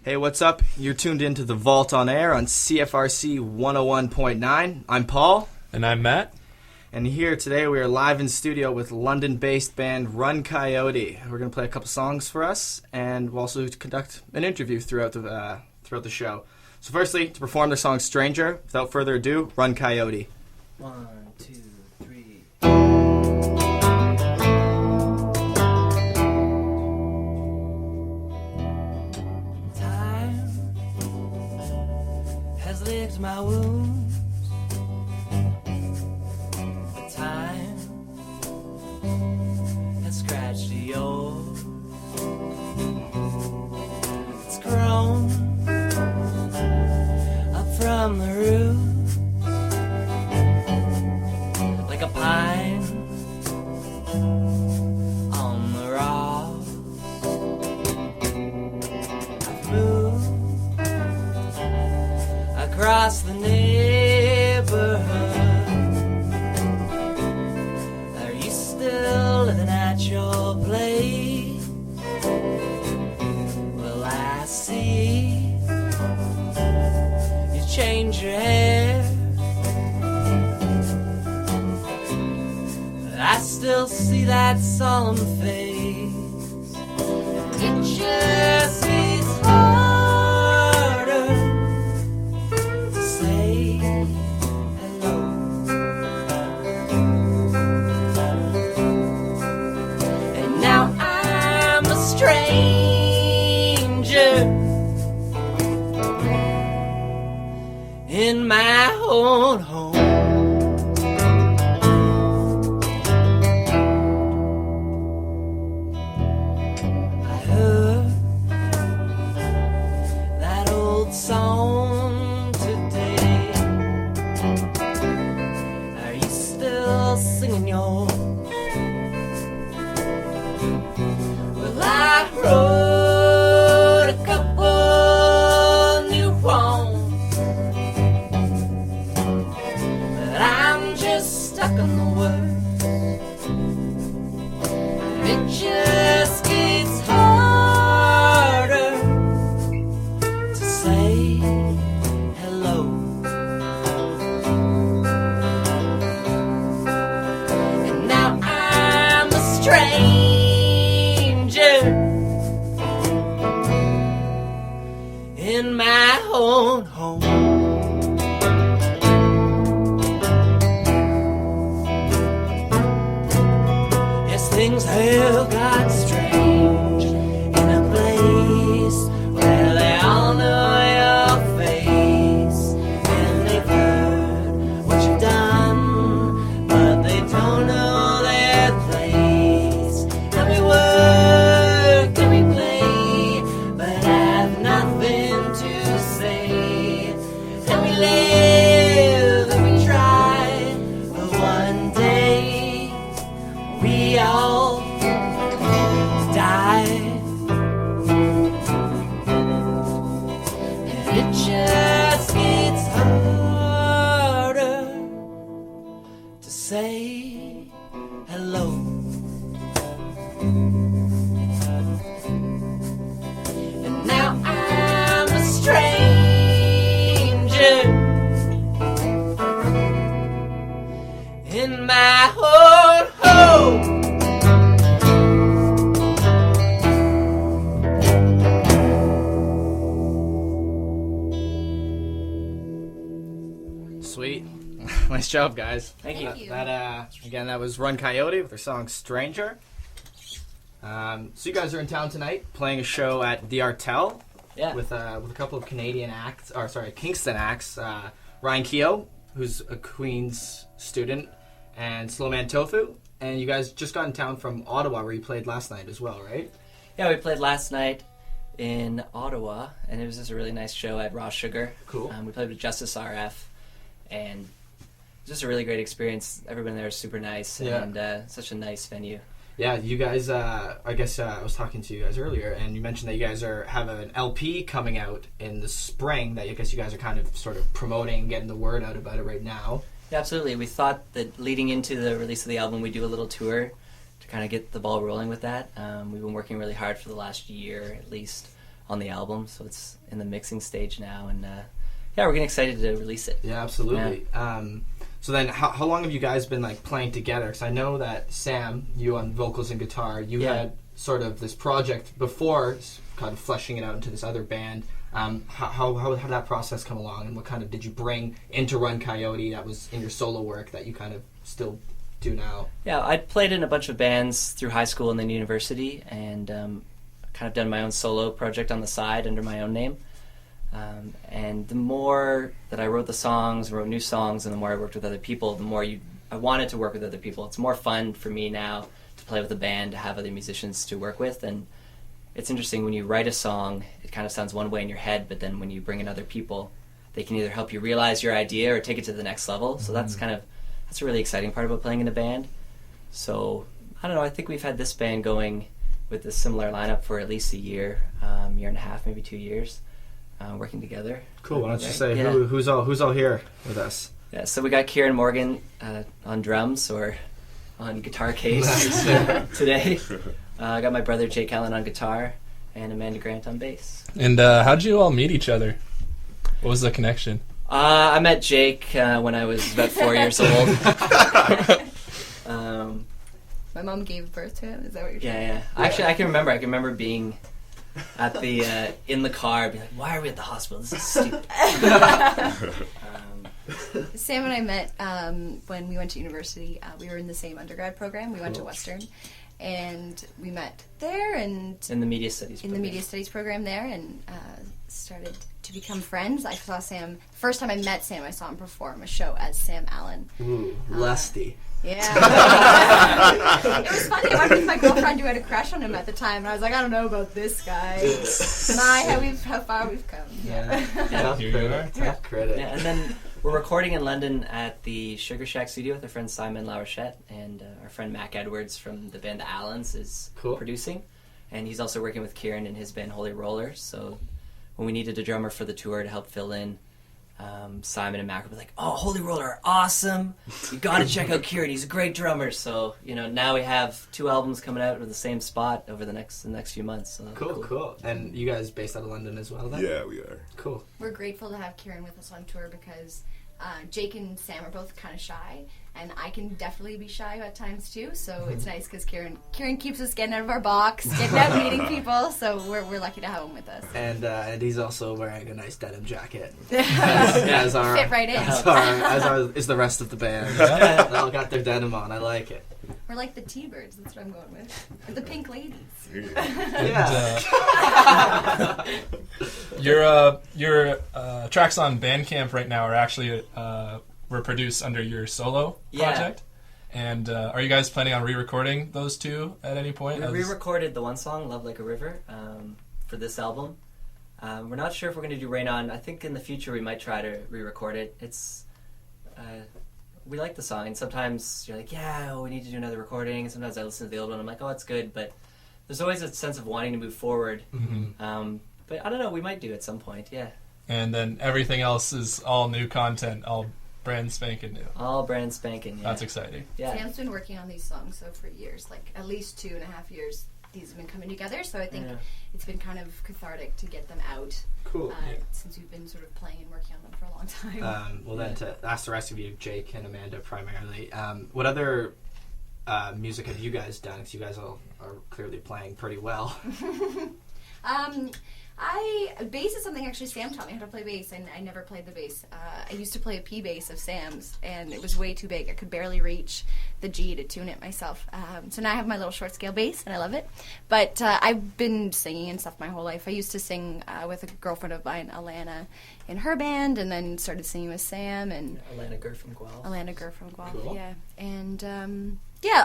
Hey, what's up? You're tuned into The Vault on Air on CFRC 101.9. I'm Paul. And I'm Matt. And here today we are live in studio with London-based band Run Coyote. We're going to play a couple songs for us, and we'll also conduct an interview throughout the show. So firstly, to perform their song Stranger, without further ado, Run Coyote. 1, 2, 3. Time has licked my wounds. The time has scratched yours. It's grown up from the roof like a pine on the rock. I've moved across the neighborhood. Are you still living at your place? Well, I see you change your hair. I still see that solemn face. It just gets harder to say hello. And now I'm a stranger in my own home. Song today. Are you still singing your? Well, I wrote a couple new poems, but I'm just stuck on the words. It just gets harder to say hello. And now I'm a stranger in my own home. Yes, things have got strange in a place where they all know your face, and they've heard what you've done, but they don't know their place. And we work and we play, but have nothing to say. And we live and we try, but one day we all die. And it just gets harder to say hello. And now I'm a stranger in my own home. Sweet. Nice job, guys. Thank you. That was Run Coyote with their song Stranger. So you guys are in town tonight playing a show at the Artel. Yeah. With a couple of Kingston acts, Ryan Keogh, who's a Queen's student, and Slowman Tofu. And you guys just got in town from Ottawa, where you played last night as well, right? Yeah, we played last night in Ottawa, and it was just a really nice show at Raw Sugar. Cool. We played with Justice RF, and it was just a really great experience. Everyone there was super nice, Yeah. and such a nice venue. Yeah, you guys, I was talking to you guys earlier, and you mentioned that you guys have an LP coming out in the spring that I guess you guys are kind of sort of promoting, getting the word out about it right now. Yeah, absolutely. We thought that leading into the release of the album, we'd do a little tour to kind of get the ball rolling with that. We've been working really hard for the last year, at least, on the album, so it's in the mixing stage now, and we're getting excited to release it. Yeah, absolutely. So then, how long have you guys been like playing together? Because I know that Sam, you on vocals and guitar, you had sort of this project before, kind of fleshing it out into this other band. How did that process come along, and what kind of did you bring into Run Coyote that was in your solo work that you kind of still do now? Yeah, I'd played in a bunch of bands through high school and then university, and kind of done my own solo project on the side under my own name. And the more that I wrote the songs, wrote new songs, and the more I worked with other people, the more I wanted to work with other people. It's more fun for me now to play with a band, to have other musicians to work with. And it's interesting, when you write a song, it kind of sounds one way in your head, but then when you bring in other people, they can either help you realize your idea or take it to the next level. So that's a really exciting part about playing in a band. So, I don't know, I think we've had this band going with a similar lineup for at least a year and a half, maybe 2 years. Working together. Cool. Why don't you say who's all here with us? Yeah, so we got Kieran Morgan on drums or on guitar case today. I got my brother Jake Allen on guitar and Amanda Grant on bass. And how did you all meet each other? What was the connection? I met Jake when I was about 4 years old. My mom gave birth to him. Is that what you're saying? Yeah. Actually, I can remember being at the in the car, be like, why are we at the hospital? This is stupid. Sam and I met when we went to university. We were in the same undergrad program. We went to Western, and we met there and in the media studies program there, and started to become friends. I saw Sam first time I met Sam. I saw him perform a show as Sam Allen. Ooh, lusty. Yeah. It was funny. I went with my girlfriend who had a crush on him at the time, and I was like, I don't know about this guy. And how far we've come. Yeah. Tough credit. Yeah, and then we're recording in London at the Sugar Shack studio with our friend Simon Larochette, and our friend Mac Edwards from the band The Allens is producing, and he's also working with Kieran and his band Holy Roller. So when we needed a drummer for the tour to help fill in, Simon and Mac were like, "Oh, Holy Roller are awesome! You got to check out Kieran. He's a great drummer." So now we have 2 albums coming out with the same spot over the next few months. So cool. And you guys based out of London as well, then? Yeah, we are. Cool. We're grateful to have Kieran with us on tour because Jake and Sam are both kind of shy, and I can definitely be shy at times too. So it's nice because Kieran keeps us getting out of our box, getting out meeting people. So we're lucky to have him with us. And he's also wearing a nice denim jacket. Fit right in. As is the rest of the band. They all got their denim on. I like it. We're like the T-Birds. That's what I'm going with. Or the Pink Ladies. Yeah. Your tracks on Bandcamp right now are actually were produced under your solo project. And are you guys planning on re-recording those two at any point? We re-recorded the one song, Love Like a River, for this album. We're not sure if we're going to do Rain On. I think in the future we might try to re-record it. It's we like the song, and sometimes you're like, yeah, we need to do another recording. And sometimes I listen to the old one, I'm like, oh, it's good, but there's always a sense of wanting to move forward. Mm-hmm. But I don't know, we might do at some point, yeah. And then everything else is all new content, all brand spanking new. All brand spanking, yeah. That's exciting. Yeah. Sam's been working on these songs for years, like at least 2.5 years. These have been coming together, so I think it's been kind of cathartic to get them out. Cool. Since we've been sort of playing and working on them for a long time. Then to ask the rest of you, Jake and Amanda primarily, what other music have you guys done? Because you guys all are clearly playing pretty well. Bass is something actually Sam taught me how to play bass, and I never played the bass. I used to play a P bass of Sam's, and it was way too big. I could barely reach the G to tune it myself. So now I have my little short scale bass, and I love it. But I've been singing and stuff my whole life. I used to sing with a girlfriend of mine, Alana, in her band, and then started singing with Sam. And Alana Gurr from Guelph. Cool. Yeah. And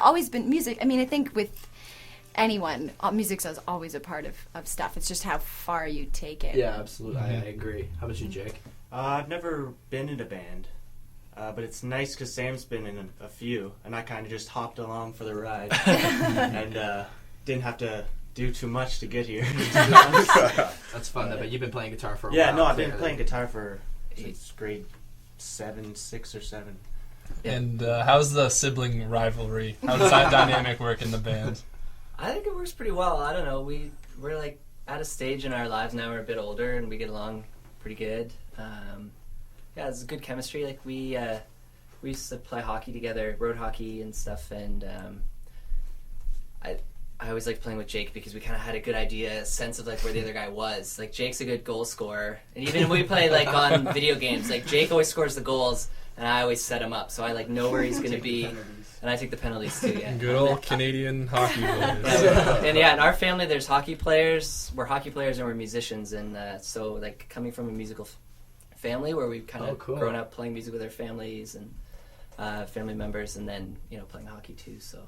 always been music. I mean, I think with anyone, music's always a part of stuff. It's just how far you take it. Yeah, absolutely. I agree. How about you, Jake? I've never been in a band, but it's nice because Sam's been in a few, and I kind of just hopped along for the ride and didn't have to do too much to get here. That's fun, though, but you've been playing guitar for a while. Yeah, no, I've been playing guitar since grade 6 or 7. Yeah. And how's the sibling rivalry? How does that dynamic work in the band? I think it works pretty well. I don't know. We're like at a stage in our lives now. We're a bit older and we get along pretty good. Yeah, it's good chemistry. Like we used to play hockey together, road hockey and stuff, and I always liked playing with Jake because we kind of had a good idea, a sense of like where the other guy was. Like Jake's a good goal scorer, and even when we play like on video games, like Jake always scores the goals, and I always set him up, so I like know where he's going to be, and I take the penalties too. Yeah. Good old Canadian hockey boys. And yeah, in our family, there's hockey players. We're hockey players and we're musicians, and so like coming from a musical family where we've kind of grown up playing music with our families and family members, and then playing hockey too. So.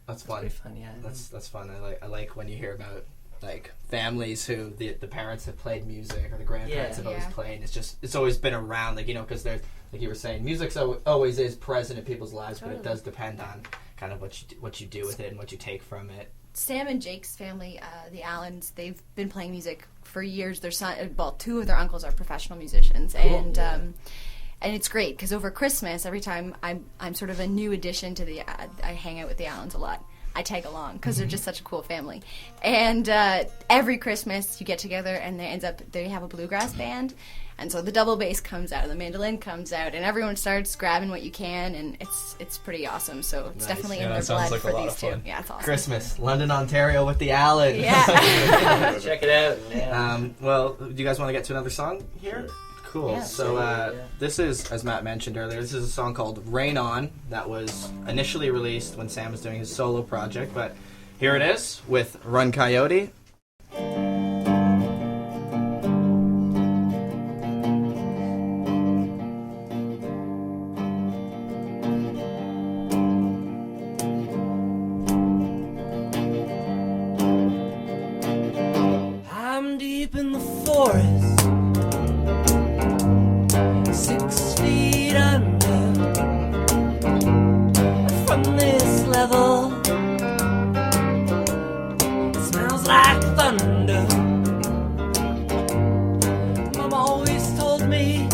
That's fun. Pretty fun, yeah. That's fun. I like when you hear about like families who the parents have played music or the grandparents have always played. It's always been around, like because there's like you were saying, music's always is present in people's lives, but it does depend on kind of what you do with it and what you take from it. Sam and Jake's family, the Allens, they've been playing music for years. Their son, well, 2 of their uncles are professional musicians, and it's great because over Christmas, every time I'm sort of a new addition to I hang out with the Allens a lot. I tag along because they're just such a cool family. And every Christmas you get together and they have a bluegrass band. And so the double bass comes out and the mandolin comes out and everyone starts grabbing what you can, and it's pretty awesome. So it's definitely in their blood like for these two. Yeah, it's awesome. Christmas, London, Ontario with the Allens. Yeah. Check it out. Yeah. Well, do you guys want to get to another song here? Cool. Yeah, so this is, as Matt mentioned earlier, this is a song called Rain On that was initially released when Sam was doing his solo project, but here it is with Run Coyote. I'm deep in the forest, 6 feet under. From this level, it smells like thunder. Mom always told me,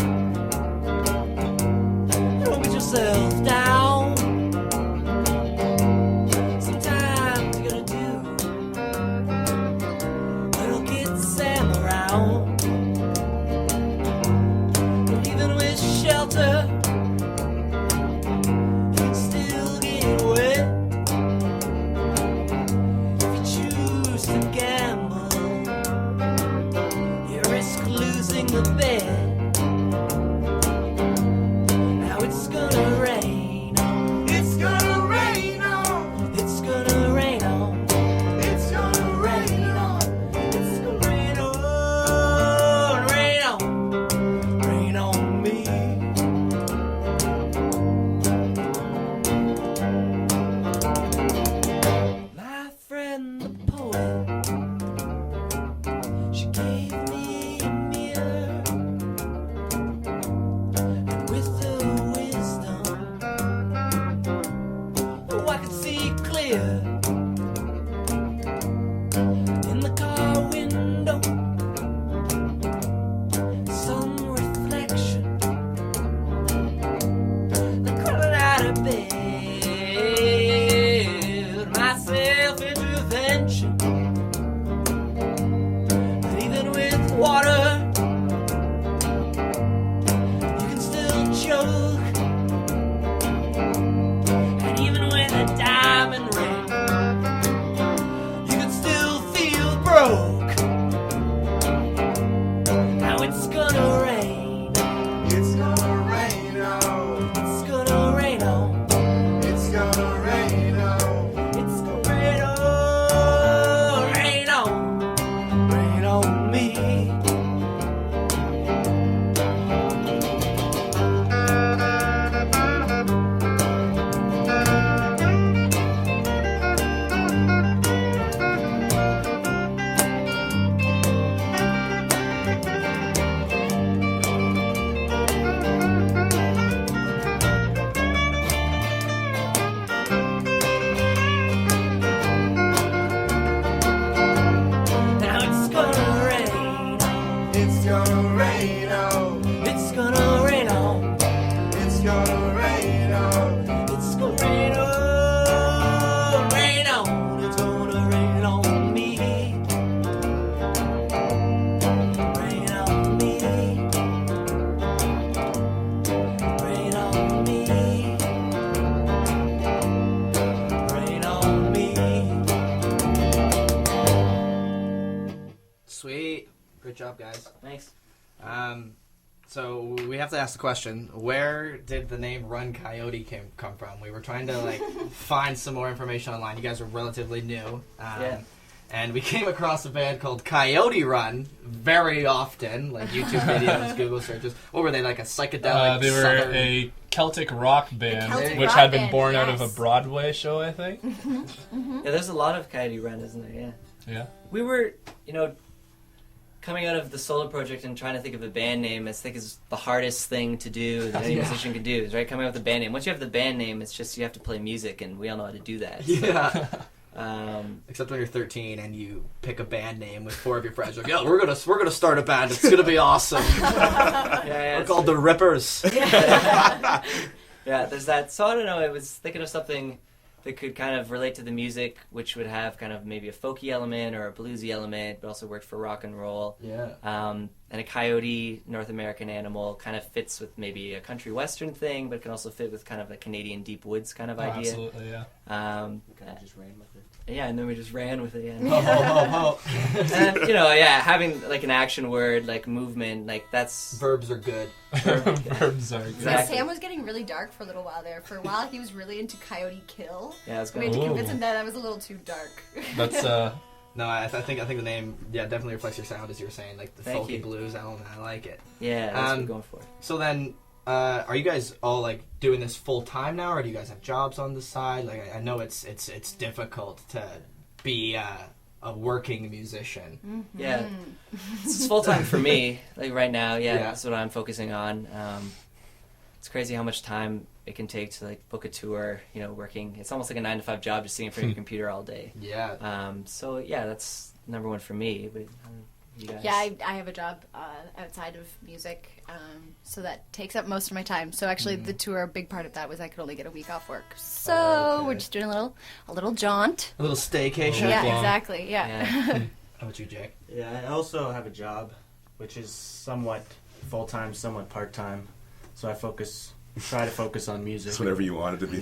don't get yourself down. Sometimes you gotta do little get Sam around. But even with shelter, you'd still get wet. If you choose to gamble, you risk losing the bet. Now it's gonna rain. It's gonna rain on. It's gonna rain on. It's gonna rain on. It's gonna rain on. Rain on. Rain on me. My friend the poet, she gave me a mirror, and with her wisdom, oh, I could see clear. In the car window, some reflection, like crawling out of bed, my self-intervention. But even with water, you can still choke. And even with a diamond ring, you can still feel broke. Now it's gonna rain. It's gonna rain on. It's gonna rain on. It's gonna rain on. It's gonna rain on. Rain on. Rain on me. Now it's gonna rain. It's gonna rain on. It's gonna rain on. It's gonna rain on. It's gonna rain on. Rain on. It's gonna rain on me. Sweet. Great job, guys. Thanks. So we have to ask the question, where did the name Run Coyote come from? We were trying to find some more information online. You guys are relatively new. And we came across a band called Coyote Run very often, like YouTube videos, Google searches. What were they, like a psychedelic They were southern... a Celtic rock band, Celtic which rock had been band, born out of a yes. Broadway show, I think. Yeah, there's a lot of Coyote Run, isn't there? Yeah. Yeah. We were, coming out of the solo project and trying to think of a band name, I think is the hardest thing to do that any musician can do, is right? Coming up with a band name. Once you have the band name, it's just you have to play music, and we all know how to do that. Yeah. So, Except when you're 13 and you pick a band name with 4 of your friends. You're like, yo, we're gonna start a band. It's gonna be awesome. We're called the Rippers. yeah, there's that. So I don't know. I was thinking of something that could kind of relate to the music, which would have kind of maybe a folky element or a bluesy element, but also worked for rock and roll. Yeah. And a coyote, North American animal, kind of fits with maybe a country western thing, but can also fit with kind of a Canadian deep woods kind of idea. Absolutely, yeah. Kind of just ran with it. Yeah, and then we just ran with it. Yeah. Ho, ho, ho. And having like an action word, like movement, like that's Verbs are good. Verbs are good. Exactly. Sam was getting really dark for a little while there. For a while, he was really into Coyote Kill. Yeah, I was We had to going. convince him that was a little too dark. That's No, I think the name definitely reflects your sound, as you were saying, like the Thank folky you. blues element. I like it. Yeah, that's what we're going for. So then, are you guys all like doing this full time now, or do you guys have jobs on the side? Like I know it's difficult to be a working musician. Mm-hmm. Yeah, it's full time for me. Like right now, Yeah. that's what I'm focusing on. It's crazy how much time it can take to like book a tour. Working. It's almost like a 9-to-5 job, just sitting in front of your computer all day. Yeah. So yeah, that's number one for me. But you guys? Yeah, I have a job outside of music, so that takes up most of my time. So actually, the tour, a big part of that was I could only get a week off work. So Okay. we're just doing a little jaunt. A little staycation. Yeah, long. exactly. Yeah. How about you, Jake? Yeah, I also have a job, which is somewhat full-time, somewhat part-time. So I try to focus on music. It's whatever you want it to be.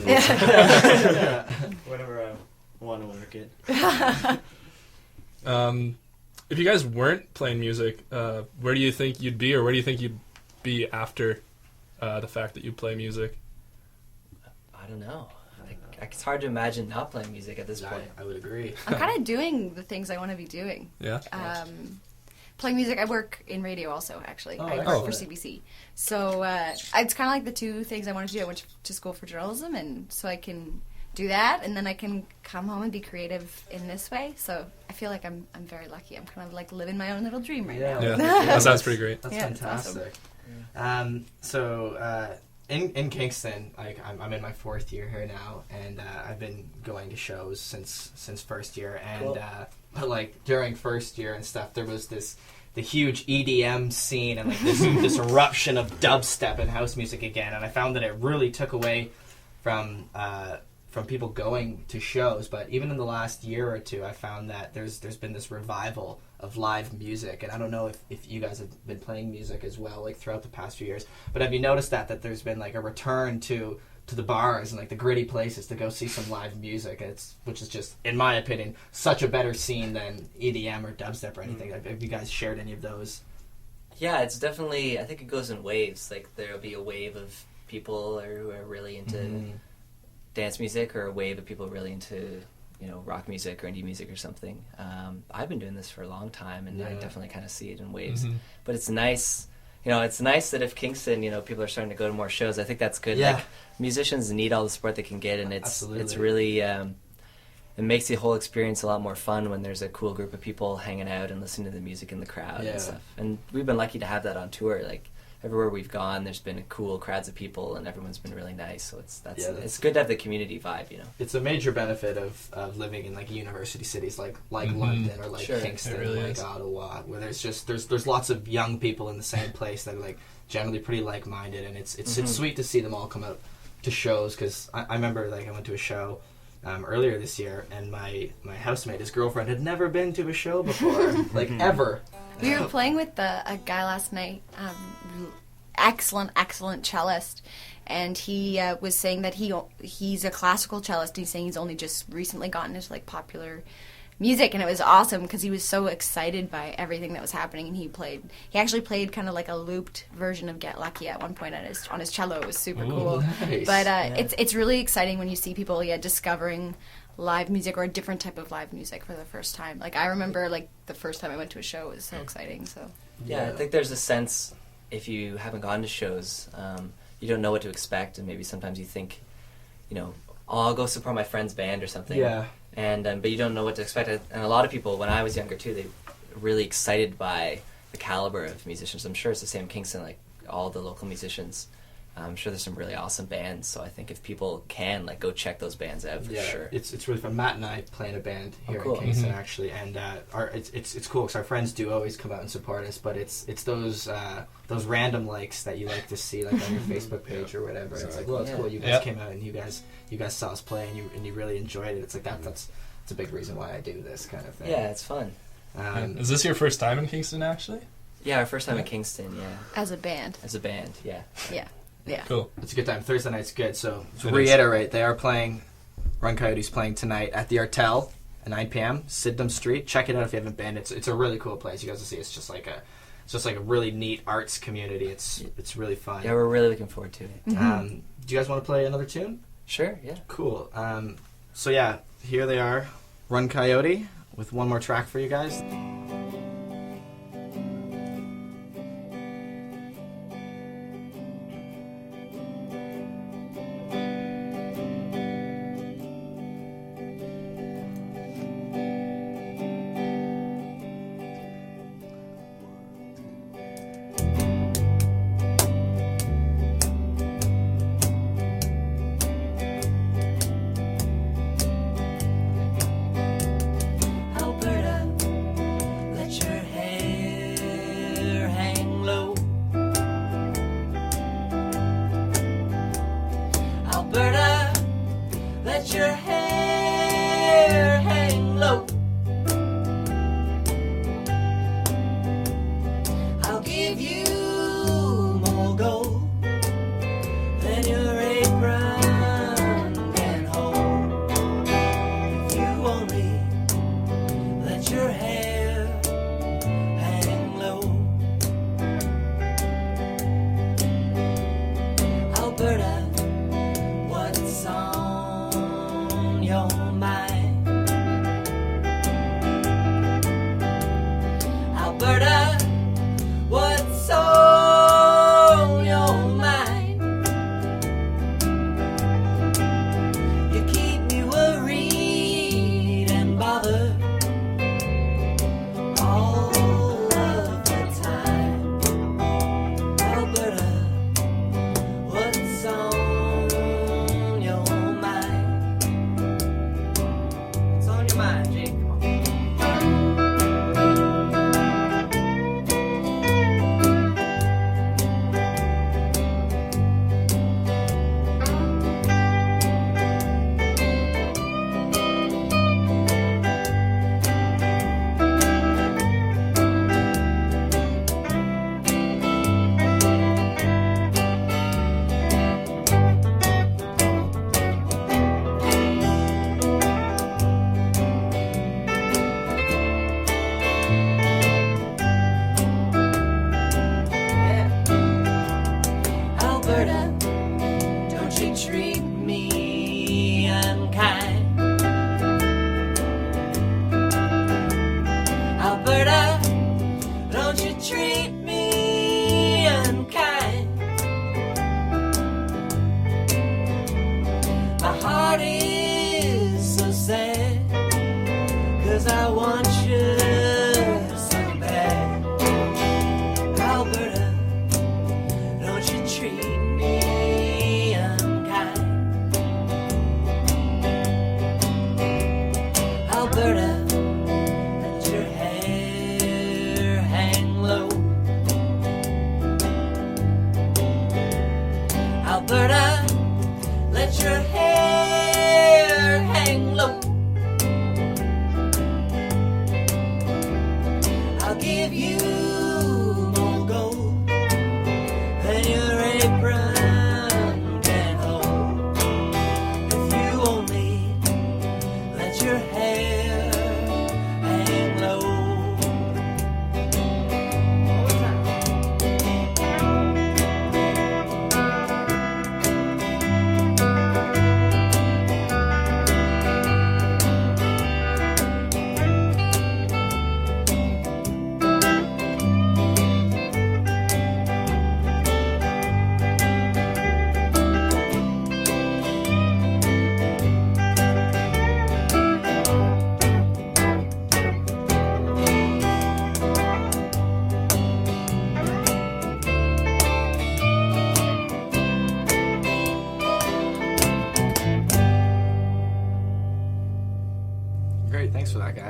Whatever I want to work it. if you guys weren't playing music, where do you think you'd be, or where do you think you'd be after the fact that you play music? I don't know. It's hard to imagine not playing music at this point. I would agree. I'm kind of doing the things I want to be doing. Yeah. Playing music. I work in radio also, actually. Oh, I work for excellent. CBC. So it's kind of like the two things I wanted to do. I went to school for journalism, and so I can do that, and then I can come home and be creative in this way. So I feel like I'm very lucky. I'm kind of like living my own little dream right now. Yeah. That sounds pretty great. That's Yeah, it's fantastic. So in Kingston, I'm in my 4th year here now, and I've been going to shows since first year. And Cool. but like during first year and stuff, there was the huge EDM scene and like this eruption of dubstep and house music again. And I found that it really took away from people going to shows. But even in the last year or two, I found that there's been this revival of live music. And I don't know if you guys have been playing music as well, like throughout the past few years, but have you noticed that there's been like a return to the bars and like the gritty places to go see some live music, which is just, in my opinion, such a better scene than EDM or dubstep or anything. Have you guys shared any of those? Yeah, it's definitely, I think it goes in waves. Like there'll be a wave of people who are really into dance music, or a wave of people really into rock music or indie music or something. I've been doing this for a long time, and I definitely kind of see it in waves. But it's nice, it's nice that if Kingston, people are starting to go to more shows. I think that's good. Yeah. Like musicians need all the support they can get, and it's Absolutely. really it makes the whole experience a lot more fun when there's a cool group of people hanging out and listening to the music in the crowd Yeah. and stuff. And we've been lucky to have that on tour. Like everywhere we've gone, there's been cool crowds of people, and everyone's been really nice. So it's good to have the community vibe, It's a major benefit of living in like university cities like London or like Sure. Kingston, It really like is. Ottawa, where there's lots of young people in the same place that are like generally pretty like-minded, and it's sweet to see them all come out to shows. Because I remember like I went to a show earlier this year, and my housemate, his girlfriend, had never been to a show before, like ever. We were playing with a guy last night, excellent cellist, and he was saying that he's a classical cellist. He's saying he's only just recently gotten into like popular music, and it was awesome because he was so excited by everything that was happening. And he actually played kind of like a looped version of Get Lucky at one point on his cello. It was super cool. Nice. But it's really exciting when you see people discovering live music or a different type of live music for the first time. Like I remember the first time I went to a show, it was so exciting. So Yeah, I think there's a sense, if you haven't gone to shows, you don't know what to expect, and maybe sometimes you think, oh, I'll go support my friend's band or something. Yeah. And but you don't know what to expect. And a lot of people, when I was younger too, they were really excited by the caliber of musicians. I'm sure it's the same in Kingston, like all the local musicians. I'm sure there's some really awesome bands, so I think if people can, go check those bands out for sure. It's really fun. Matt and I play in a band here cool. in Kingston, actually, and it's cool because our friends do always come out and support us, but it's those random likes that you like to see on your Facebook page or whatever. It's like, well, it's cool. You guys came out and you guys saw us play and you really enjoyed it. It's like that's a big reason why I do this kind of thing. Yeah, it's fun. Is this your first time in Kingston, actually? Yeah, our first time in Kingston. Yeah, as a band. Yeah. Yeah. Cool. It's a good time. Thursday night's good. So to reiterate, they are playing. Run Coyote's playing tonight at the Artel at 9 p.m. Sydenham Street. Check it out if you haven't been. It's a really cool place. You guys will see. It's just like a really neat arts community. It's really fun. Yeah, we're really looking forward to it. Do you guys want to play another tune? Sure. Yeah. Cool. So yeah, here they are, Run Coyote, with one more track for you guys. Alberta,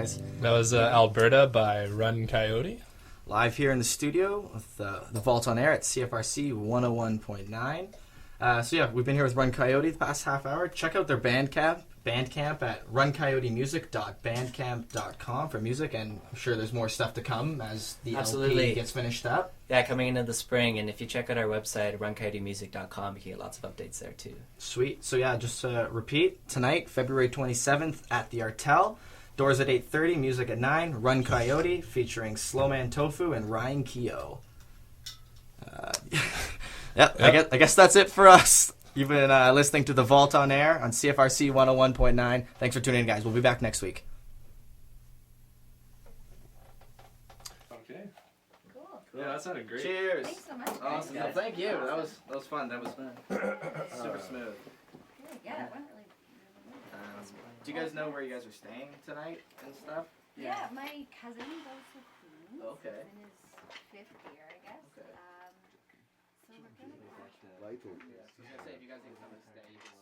guys. That was Alberta by Run Coyote. Live here in the studio with the Vault on Air at CFRC 101.9. So yeah, we've been here with Run Coyote the past half hour. Check out their Bandcamp at runcoyotemusic.bandcamp.com for music, and I'm sure there's more stuff to come as the LP gets finished up. Yeah, coming into the spring, and if you check out our website, runcoyotemusic.com, you can get lots of updates there too. Sweet. So yeah, just repeat, tonight, February 27th at the Artel. Doors at 8:30, music at 9. Run Coyote, featuring Slowman Tofu and Ryan Keogh. I guess that's it for us. You've been listening to The Vault on Air on CFRC 101.9. Thanks for tuning in, guys. We'll be back next week. Okay. Cool. Yeah, that sounded great. Cheers. Thanks so much. Awesome. Guys. Thank you. That was fun. That was super smooth. Yeah, it went really Do you guys know where you guys are staying tonight and stuff? Yeah, my cousin goes to Queens. Okay. In his 5th year, I guess. Okay. So we're gonna Yeah. I was gonna say, if you guys need somewhere to stay, you just